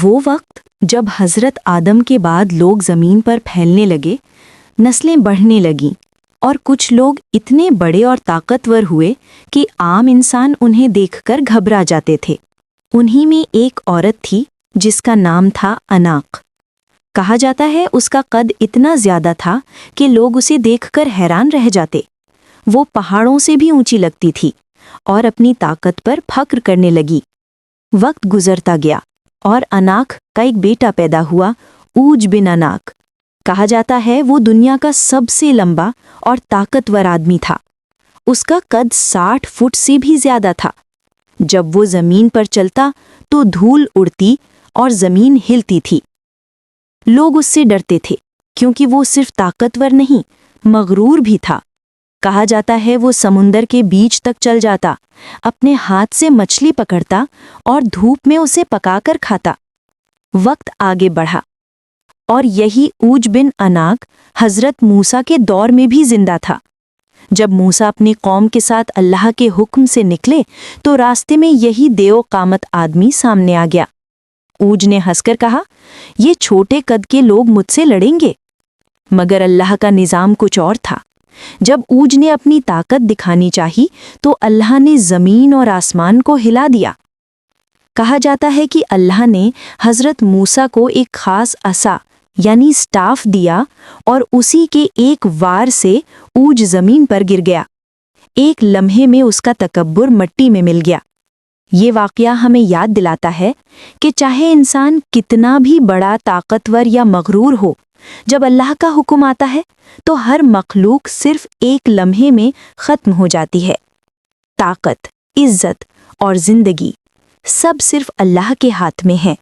وہ وقت جب حضرت آدم کے بعد لوگ زمین پر پھیلنے لگے، نسلیں بڑھنے لگیں اور کچھ لوگ اتنے بڑے اور طاقتور ہوئے کہ عام انسان انہیں دیکھ کر گھبرا جاتے تھے۔ انہی میں ایک عورت تھی جس کا نام تھا اناق۔ کہا جاتا ہے اس کا قد اتنا زیادہ تھا کہ لوگ اسے دیکھ کر حیران رہ جاتے۔ وہ پہاڑوں سے بھی اونچی لگتی تھی اور اپنی طاقت پر فخر کرنے لگی۔ وقت گزرتا گیا اور اناق کا ایک بیٹا پیدا ہوا، اوج بن اناق۔ کہا جاتا ہے وہ دنیا کا سب سے لمبا اور طاقتور آدمی تھا۔ اس کا قد 60 فٹ سے بھی زیادہ تھا۔ جب وہ زمین پر چلتا تو دھول اڑتی اور زمین ہلتی تھی۔ لوگ اس سے ڈرتے تھے کیونکہ وہ صرف طاقتور نہیں، مغرور بھی تھا۔ کہا جاتا ہے وہ سمندر کے بیچ تک چل جاتا، اپنے ہاتھ سے مچھلی پکڑتا اور دھوپ میں اسے پکا کر کھاتا۔ وقت آگے بڑھا اور یہی اوج بن اناق حضرت موسیٰ کے دور میں بھی زندہ تھا۔ جب موسیٰ اپنی قوم کے ساتھ اللہ کے حکم سے نکلے تو راستے میں یہی دیو قامت آدمی سامنے آ گیا۔ اوج نے ہنس کر کہا، یہ چھوٹے قد کے لوگ مجھ سے لڑیں گے؟ مگر اللہ کا نظام کچھ اور تھا۔ جب اوج نے اپنی طاقت دکھانی چاہی تو اللہ نے زمین اور آسمان کو ہلا دیا۔ کہا جاتا ہے کہ اللہ نے حضرت موسیٰ کو ایک خاص عصا یعنی سٹاف دیا اور اسی کے ایک وار سے اوج زمین پر گر گیا۔ ایک لمحے میں اس کا تکبر مٹی میں مل گیا۔ یہ واقعہ ہمیں یاد دلاتا ہے کہ چاہے انسان کتنا بھی بڑا، طاقتور یا مغرور ہو، جب اللہ کا حکم آتا ہے تو ہر مخلوق صرف ایک لمحے میں ختم ہو جاتی ہے۔ طاقت، عزت اور زندگی سب صرف اللہ کے ہاتھ میں ہیں۔